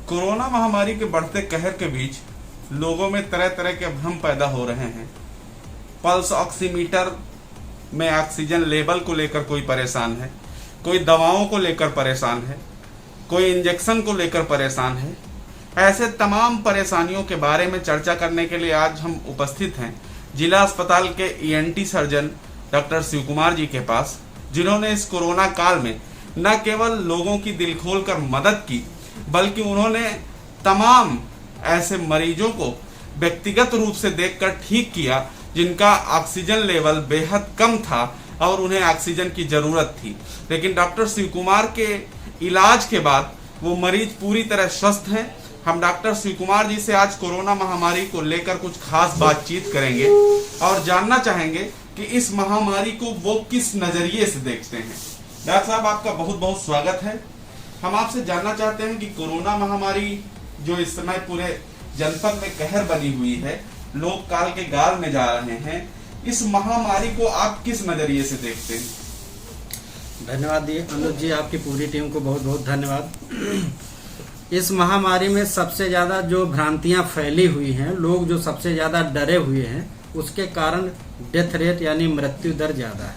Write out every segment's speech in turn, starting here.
Corona महामारी के बढ़ते कहर के बीच लोगों में तरह तरह के भ्रम पैदा हो रहे हैं। पल्स ऑक्सीमीटर में ऑक्सीजन लेवल को लेकर कोई परेशान है, कोई दवाओं को लेकर परेशान है, कोई इंजेक्शन को लेकर परेशान है। ऐसे तमाम परेशानियों के बारे में चर्चा करने के लिए आज हम उपस्थित हैं जिला अस्पताल के ENT surgeon doctor Shiv Kumar ji के पास, जिन्होंने इस कोरोना काल में न केवल लोगों की दिल खोलकर मदद की, बल्कि उन्होंने तमाम ऐसे मरीजों को व्यक्तिगत रूप से देखकर ठीक किया जिनका ऑक्सीजन लेवल बेहद कम था और उन्हें ऑक्सीजन की जरूरत थी। लेकिन डॉक्टर शिव कुमार के इलाज के बाद वो मरीज पूरी तरह स्वस्थ हैं। हम डॉक्टर शिव कुमार जी से आज कोरोना महामारी को लेकर कुछ खास बातचीत करेंगे और जानना चाहेंगे कि इस महामारी को वो किस नजरिए से देखते हैं। डॉक्टर साहब, आपका बहुत बहुत स्वागत है। हम आपसे जानना चाहते हैं कि कोरोना महामारी जो इस समय पूरे जनपद में कहर बनी हुई है, लोग काल के गाल में जा रहे हैं, इस महामारी को आप किस नजरिए से देखते हैं? धन्यवाद अनुज जी, आपकी पूरी टीम को बहुत बहुत धन्यवाद। इस महामारी में सबसे ज्यादा जो भ्रांतियां फैली हुई हैं, लोग जो सबसे ज्यादा डरे हुए हैं, उसके कारण डेथ रेट यानी मृत्यु दर ज्यादा है।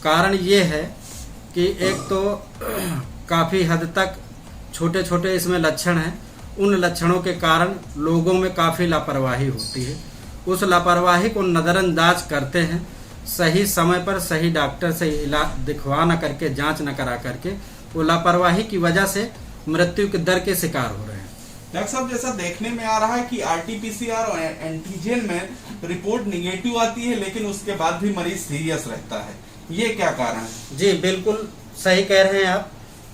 कारण ये है कि एक तो काफी हद तक छोटे छोटे इसमें लक्षण हैं, उन लक्षणों के कारण लोगों में काफी लापरवाही होती है। उस लापरवाही को नजरअंदाज करते हैं, सही समय पर सही डॉक्टर से इलाज दिखवा न करके, जांच न करा करके, वो लापरवाही की वजह से मृत्यु के दर के शिकार हो रहे हैं। डॉक्टर साहब, जैसा देखने में आ रहा है कि आरटीपीसीआर और एंटीजन में रिपोर्ट निगेटिव आती है, लेकिन उसके बाद भी मरीज सीरियस रहता है, ये क्या कारण है? जी बिल्कुल सही कह रहे हैं आप।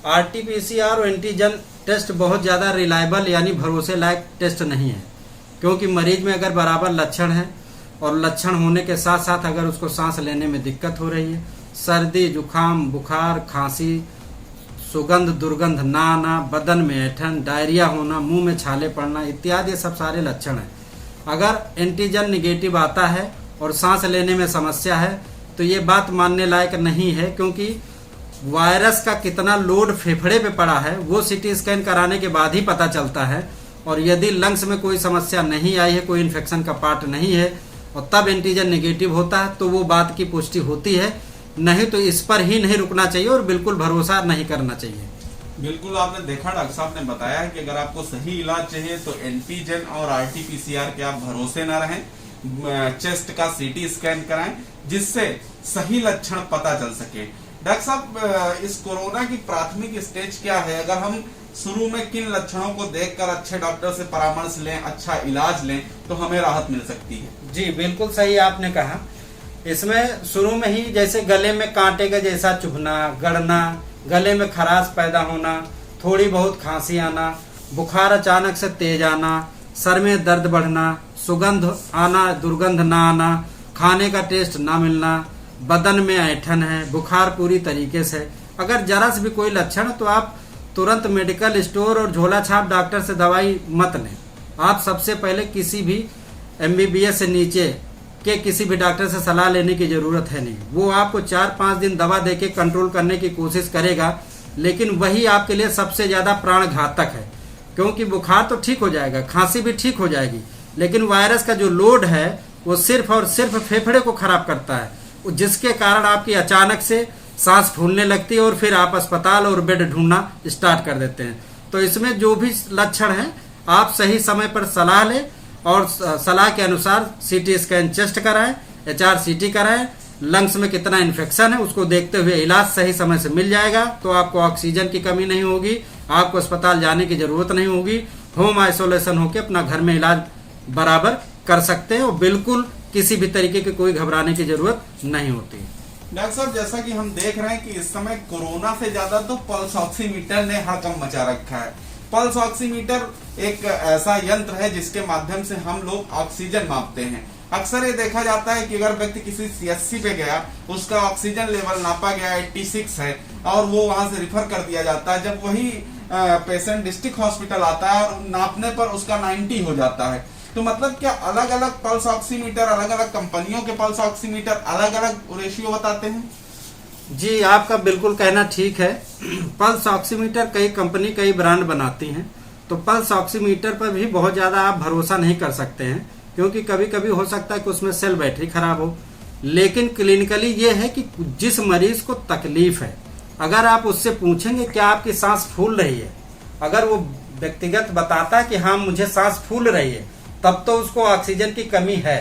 आरटीपीसीआर और एंटीजन टेस्ट बहुत ज्यादा रिलायबल यानी भरोसे लायक टेस्ट नहीं है, क्योंकि मरीज में अगर बराबर लक्षण है और लक्षण होने के साथ साथ अगर उसको सांस लेने में दिक्कत हो रही है, सर्दी, जुकाम, बुखार, खांसी, सुगंध दुर्गंध ना आना, बदन में ऐंठन, डायरिया होना, मुंह में छाले पड़ना इत्यादि सब सारे लक्षण हैं। अगर एंटीजन निगेटिव आता है और सांस लेने में समस्या है तो ये बात मानने लायक नहीं है, क्योंकि वायरस का कितना लोड फेफड़े पे पड़ा है वो सीटी स्कैन कराने के बाद ही पता चलता है। और यदि लंग्स में कोई समस्या नहीं आई है, कोई इन्फेक्शन का पार्ट नहीं है, और तब एंटीजन नेगेटिव होता है तो वो बात की पुष्टि होती है। नहीं तो इस पर ही नहीं रुकना चाहिए और बिल्कुल भरोसा नहीं करना चाहिए। बिल्कुल, आपने देखा, डॉक्टर साहब ने बताया कि अगर आपको सही इलाज चाहिए तो एंटीजन और आरटीपीसीआर के आप भरोसे न रहें, चेस्ट का सीटी स्कैन कराएं जिससे सही लक्षण पता चल सके। डॉक्टर साहब, इस कोरोना की प्राथमिक स्टेज क्या है? अगर हम शुरू में किन लक्षणों को देखकर अच्छे डॉक्टर से परामर्श लें, अच्छा इलाज लें तो हमें राहत मिल सकती है? जी बिल्कुल सही आपने कहा। इसमें शुरू में ही जैसे गले में कांटे का जैसा चुभना, गड़ना, गले में खराश पैदा होना, थोड़ी बहुत खांसी आना, बुखार अचानक से तेज आना, सर में दर्द बढ़ना, सुगंध आना, दुर्गंध ना आना, खाने का टेस्ट ना मिलना, बदन में ऐंठन है, बुखार पूरी तरीके से, अगर जरा से भी कोई लक्षण तो आप तुरंत मेडिकल स्टोर और झोला छाप डॉक्टर से दवाई मत लें। आप सबसे पहले किसी भी एमबीबीएस से नीचे के किसी भी डॉक्टर से सलाह लेने की जरूरत है नहीं। वो आपको 4-5 दिन दवा देके कंट्रोल करने की कोशिश करेगा, लेकिन वही आपके लिए सबसे ज्यादा प्राण घातक है, क्योंकि बुखार तो ठीक हो जाएगा, खांसी भी ठीक हो जाएगी, लेकिन वायरस का जो लोड है वो सिर्फ और सिर्फ फेफड़े को खराब करता है, जिसके कारण आपकी अचानक से सांस फूलने लगती है और फिर आप अस्पताल और बेड ढूंढना स्टार्ट कर देते हैं। तो इसमें जो भी लक्षण हैं आप सही समय पर सलाह लें और सलाह के अनुसार सीटी स्कैन चेस्ट कराएं, HRCT कराएं, लंग्स में कितना इन्फेक्शन है उसको देखते हुए इलाज सही समय से मिल जाएगा, तो आपको ऑक्सीजन की कमी नहीं होगी, आपको अस्पताल जाने की जरूरत नहीं होगी, होम आइसोलेशन होकर अपना घर में इलाज बराबर कर सकते हैं और बिल्कुल किसी भी तरीके की कोई घबराने की जरूरत नहीं होती। डॉक्टर साहब, जैसा कि हम देख रहे हैं कि इस समय कोरोना से ज्यादा तो पल्स ऑक्सीमीटर ने हड़कंप मचा रखा है। पल्स ऑक्सीमीटर एक ऐसा यंत्र है जिसके माध्यम से हम लोग ऑक्सीजन मापते हैं। अक्सर ये देखा जाता है कि अगर व्यक्ति किसी CHC पे गया, उसका ऑक्सीजन लेवल नापा गया 86 है और वो वहां से रिफर कर दिया जाता है। जब वही पेशेंट डिस्ट्रिक्ट हॉस्पिटल आता है और नापने पर उसका 90 हो जाता है। तो मतलब क्या अलग अलग पल्स ऑक्सीमीटर, अलग अलग कंपनियों के पल्स ऑक्सीमीटर अलग अलग रेशियो बताते हैं? जी आपका बिल्कुल कहना ठीक है। पल्स ऑक्सीमीटर कई कंपनी कई ब्रांड बनाती हैं तो पल्स ऑक्सीमीटर पर भी बहुत ज़्यादा आप भरोसा नहीं कर सकते हैं, क्योंकि कभी कभी हो सकता है कि उसमें सेल बैटरी खराब हो। लेकिन क्लिनिकली ये है कि जिस मरीज को तकलीफ है, अगर आप उससे पूछेंगे क्या आपकी सांस फूल रही है, अगर वो व्यक्तिगत बताता है कि हाँ मुझे सांस फूल रही है, तब तो उसको ऑक्सीजन की कमी है।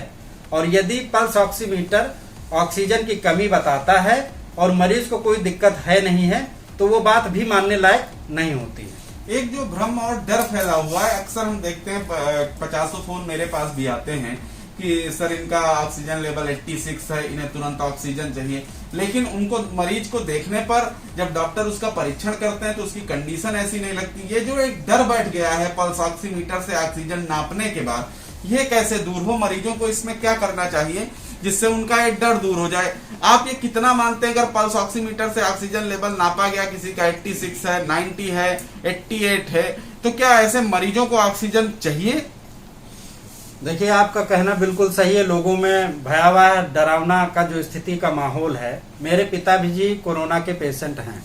और यदि पल्स ऑक्सीमीटर ऑक्सीजन की कमी बताता है और मरीज को कोई दिक्कत है नहीं है, तो वो बात भी मानने लायक नहीं होती है। एक जो भ्रम और डर फैला हुआ है, अक्सर हम देखते हैं 50 फोन मेरे पास भी आते हैं कि सर इनका ऑक्सीजन लेवल 86 है, इन्हें तुरंत ऑक्सीजन चाहिए। लेकिन उनको मरीज को देखने पर जब डॉक्टर उसका परीक्षण करते हैं तो उसकी कंडीशन ऐसी नहीं लगती। ये जो एक डर बैठ गया है पल्स ऑक्सीमीटर से ऑक्सीजन नापने के बाद, ये कैसे दूर हो? मरीजों को इसमें क्या करना चाहिए जिससे उनका एक डर दूर हो जाए? आप ये कितना मानते हैं अगर पल्स ऑक्सीमीटर से ऑक्सीजन लेवल नापा गया, किसी का 86 है, 90 है, 88 है, तो क्या ऐसे मरीजों को ऑक्सीजन चाहिए? देखिए, आपका कहना बिल्कुल सही है। लोगों में भयावह डरावना का जो स्थिति का माहौल है, मेरे पिता भी जी कोरोना के पेशेंट हैं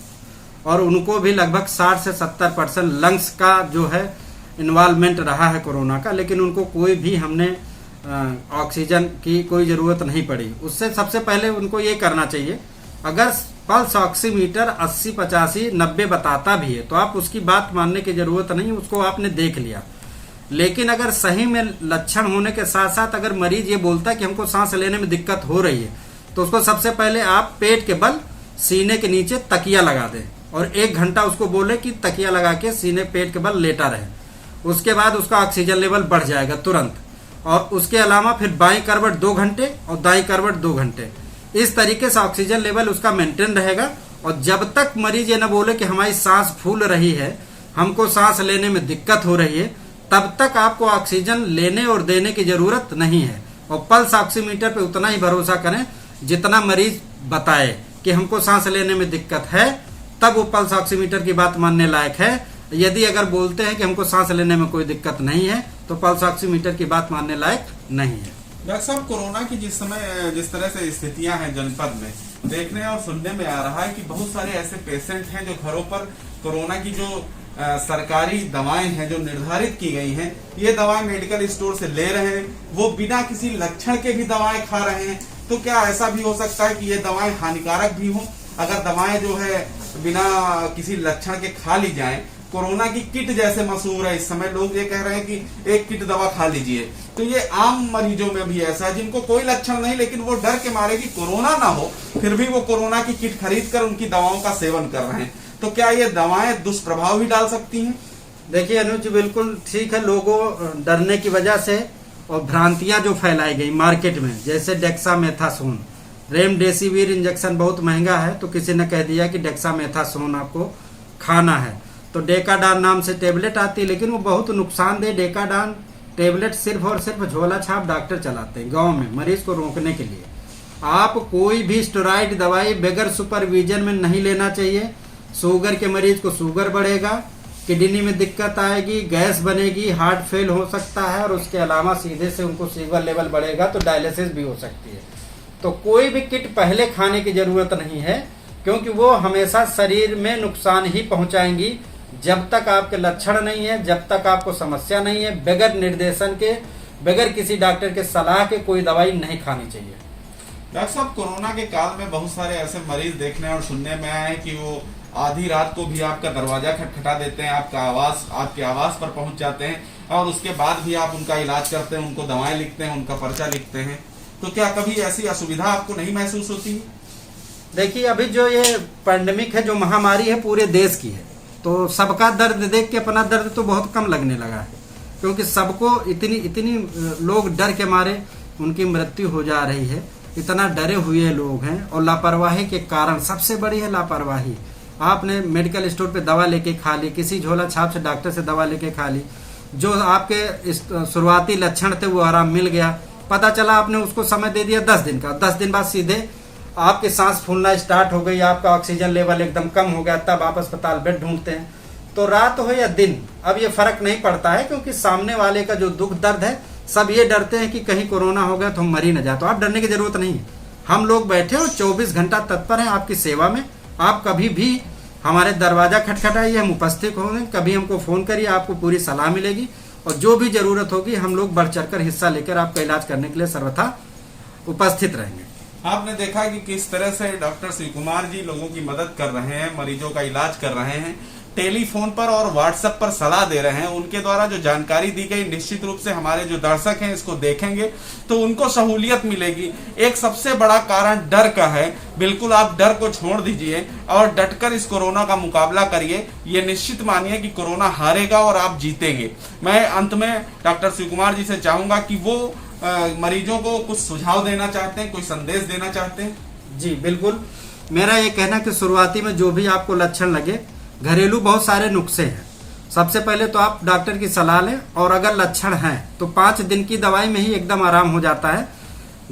और उनको भी लगभग 60 से 70% लंग्स का जो है इन्वॉल्वमेंट रहा है कोरोना का, लेकिन उनको कोई भी हमने ऑक्सीजन की कोई ज़रूरत नहीं पड़ी। उससे सबसे पहले उनको ये करना चाहिए, अगर पल्स ऑक्सीमीटर 80, 85, 90 बताता भी है तो आप उसकी बात मानने की ज़रूरत नहीं, उसको आपने देख लिया। लेकिन अगर सही में लक्षण होने के साथ साथ अगर मरीज ये बोलता है कि हमको सांस लेने में दिक्कत हो रही है, तो उसको सबसे पहले आप पेट के बल सीने के नीचे तकिया लगा दें और 1 घंटा उसको बोले कि तकिया लगा के सीने पेट के बल लेटा रहे। उसके बाद उसका ऑक्सीजन लेवल बढ़ जाएगा तुरंत। और उसके अलावा फिर बाईं करवट 2 घंटे और दाईं करवट 2 घंटे, इस तरीके से ऑक्सीजन लेवल उसका मेंटेन रहेगा। और जब तक मरीज ये न बोले कि हमारी सांस फूल रही है, हमको सांस लेने में दिक्कत हो रही है, तब तक आपको ऑक्सीजन लेने और देने की जरूरत नहीं है। और पल्स ऑक्सीमीटर पे उतना ही भरोसा करें जितना मरीज बताए कि हमको सांस लेने में दिक्कत है, तब वो पल्स ऑक्सीमीटर की बात मानने लायक है। यदि अगर बोलते हैं कि हमको सांस लेने में कोई दिक्कत नहीं है, तो पल्स ऑक्सीमीटर की बात मानने लायक नहीं है। डॉक्टर साहब, कोरोना की जिस तरह से स्थितियां हैं जनपद में, देखने और सुनने में आ रहा है कि बहुत सारे ऐसे पेशेंट हैं जो घरों पर कोरोना की जो सरकारी दवाएं हैं जो निर्धारित की गई हैं, ये दवाएं मेडिकल स्टोर से ले रहे हैं, वो बिना किसी लक्षण के भी दवाएं खा रहे हैं। तो क्या ऐसा भी हो सकता है कि ये दवाएं हानिकारक भी हों? अगर दवाएं जो है बिना किसी लक्षण के खा ली जाएं, कोरोना की किट जैसे मशहूर है इस समय, लोग ये कह रहे हैं कि एक किट दवा खा लीजिए, तो ये आम मरीजों में भी ऐसा है जिनको कोई लक्षण नहीं, लेकिन वो डर के मारे कि कोरोना ना हो, फिर भी वो कोरोना की किट खरीद कर उनकी दवाओं का सेवन कर रहे हैं। तो क्या ये दवाएं दुष्प्रभाव भी डाल सकती हैं? देखिए अनुज, बिल्कुल ठीक है। लोगों डरने की वजह से और भ्रांतियां जो फैलाई गई मार्केट में, जैसे डेक्सामेथासोन, रेमडेसिविर इंजेक्शन बहुत महंगा है, तो किसी ने कह दिया कि डेक्सामेथासोन आपको खाना है, तो डेकाडान नाम से टेबलेट आती है, लेकिन वो बहुत नुकसानदेह डेकाडान टेबलेट सिर्फ और सिर्फ झोला छाप डॉक्टर चलाते हैं गांव में मरीज को रोकने के लिए। आप कोई भी स्टेरॉइड दवाई बगैर सुपरविजन में नहीं लेना चाहिए। शुगर के मरीज को शुगर बढ़ेगा, किडनी में दिक्कत आएगी, गैस बनेगी, हार्ट फेल हो सकता है, और उसके अलावा सीधे से उनको शुगर लेवल बढ़ेगा तो डायलिसिस भी हो सकती है। तो कोई भी किट पहले खाने की जरूरत नहीं है, क्योंकि वो हमेशा शरीर में नुकसान ही पहुंचाएंगी। जब तक आपके लक्षण नहीं है, जब तक आपको समस्या नहीं है, बगैर निर्देशन के, बगैर किसी डॉक्टर के सलाह के कोई दवाई नहीं खानी चाहिए। डॉक्टर साहब, कोरोना के काल में बहुत सारे ऐसे मरीज देखने और सुनने में आए हैं कि वो आधी रात को भी आपका दरवाजा खटखटा देते हैं, आपके आवास पर पहुंच जाते हैं, और उसके बाद भी आप उनका इलाज करते हैं, उनको दवाएं लिखते हैं, उनका पर्चा लिखते हैं। तो क्या कभी ऐसी असुविधा आपको नहीं महसूस होती है? देखिए, अभी जो ये पैंडेमिक है, जो महामारी है, पूरे देश की है, तो सबका दर्द देख के अपना दर्द तो बहुत कम लगने लगा है, क्योंकि सबको इतनी लोग डर के मारे उनकी मृत्यु हो जा रही है। इतना डरे हुए लोग हैं, और लापरवाही के कारण, सबसे बड़ी है लापरवाही। आपने मेडिकल स्टोर पे दवा लेके खा ली, किसी झोला छाप से डॉक्टर से दवा लेके खा ली, जो आपके शुरुआती लक्षण थे वो आराम मिल गया, पता चला आपने उसको समय दे दिया 10 दिन का, 10 दिन बाद सीधे आपकी सांस फूलना स्टार्ट हो गई, आपका ऑक्सीजन लेवल एकदम कम हो गया, तब आप अस्पताल बेड ढूंढते हैं। तो रात हो या दिन, अब ये फर्क नहीं पड़ता है, क्योंकि सामने वाले का जो दुख दर्द है, सब ये डरते हैं कि कहीं कोरोना हो गया तो हम मर ही न जाए। तो आप डरने की जरूरत नहीं है, हम लोग बैठे और 24 घंटा तत्पर हैं आपकी सेवा में। आप कभी भी हमारे दरवाजा खटखटाइए, हम उपस्थित होंगे, कभी हमको फ़ोन करिए, आपको पूरी सलाह मिलेगी और जो भी ज़रूरत होगी हम लोग बढ़ चढ़ कर हिस्सा लेकर आपका इलाज करने के लिए सर्वथा उपस्थित रहेंगे। आपने देखा कि किस तरह से डॉक्टर शिव कुमार जी लोगों की मदद कर रहे हैं, मरीजों का इलाज कर रहे हैं, टेलीफोन पर और व्हाट्सएप पर सलाह दे रहे हैं। उनके द्वारा जो जानकारी दी गई, निश्चित रूप से हमारे जो दर्शक हैं इसको देखेंगे तो उनको सहूलियत मिलेगी। एक सबसे बड़ा कारण डर का है, बिल्कुल आप डर को छोड़ दीजिए और डटकर इस कोरोना का मुकाबला करिए। ये निश्चित मानिए कि कोरोना हारेगा और आप जीतेंगे। मैं अंत में डॉक्टर शिव कुमार जी से चाहूंगा कि वो मरीजों को कुछ सुझाव देना चाहते हैं, कोई संदेश देना चाहते हैं। जी बिल्कुल, मेरा ये कहना कि शुरुआती में जो भी आपको लक्षण लगे, घरेलू बहुत सारे नुस्खे हैं। सबसे पहले तो आप डॉक्टर की सलाह लें और अगर लक्षण हैं तो 5 दिन की दवाई में ही एकदम आराम हो जाता है।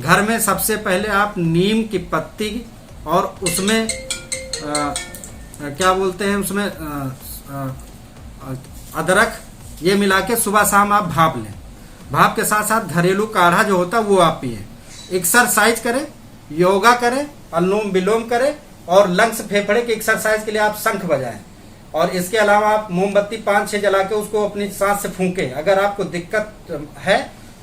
घर में सबसे पहले आप नीम की पत्ती और उसमें क्या बोलते हैं, उसमें अदरक, ये मिला के सुबह शाम आप भाप लें। भाप के साथ साथ घरेलू काढ़ा जो होता है वो आप पिए। एक्सरसाइज करें, योगा करें, अनुलोम विलोम करें और लंग्स फेफड़े की एक्सरसाइज के लिए आप शंख बजाएं। और इसके अलावा आप मोमबत्ती 5-6 जला के उसको अपनी सांस से फूंकें। अगर आपको दिक्कत है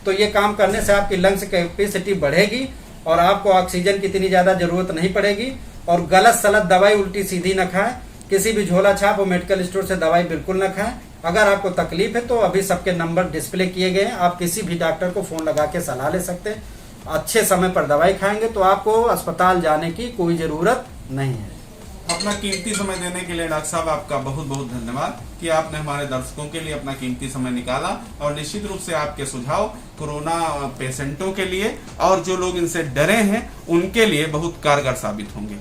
तो ये काम करने से आपकी लंग्स कैपेसिटी बढ़ेगी और आपको ऑक्सीजन की इतनी ज्यादा जरूरत नहीं पड़ेगी। और गलत सलत दवाई उल्टी सीधी न खाएं, किसी भी झोला छाप और मेडिकल स्टोर से दवाई बिल्कुल न खाएं। अगर आपको तकलीफ है तो अभी सबके नंबर डिस्प्ले किए गए हैं, आप किसी भी डॉक्टर को फोन लगा के सलाह ले सकते हैं। अच्छे समय पर दवाई खाएंगे तो आपको अस्पताल जाने की कोई जरूरत नहीं है। अपना कीमती समय देने के लिए डॉक्टर साहब आपका बहुत बहुत धन्यवाद कि आपने हमारे दर्शकों के लिए अपना कीमती समय निकाला और निश्चित रूप से आपके सुझाव कोरोना पेशेंटों के लिए और जो लोग इनसे डरे हैं उनके लिए बहुत कारगर साबित होंगे।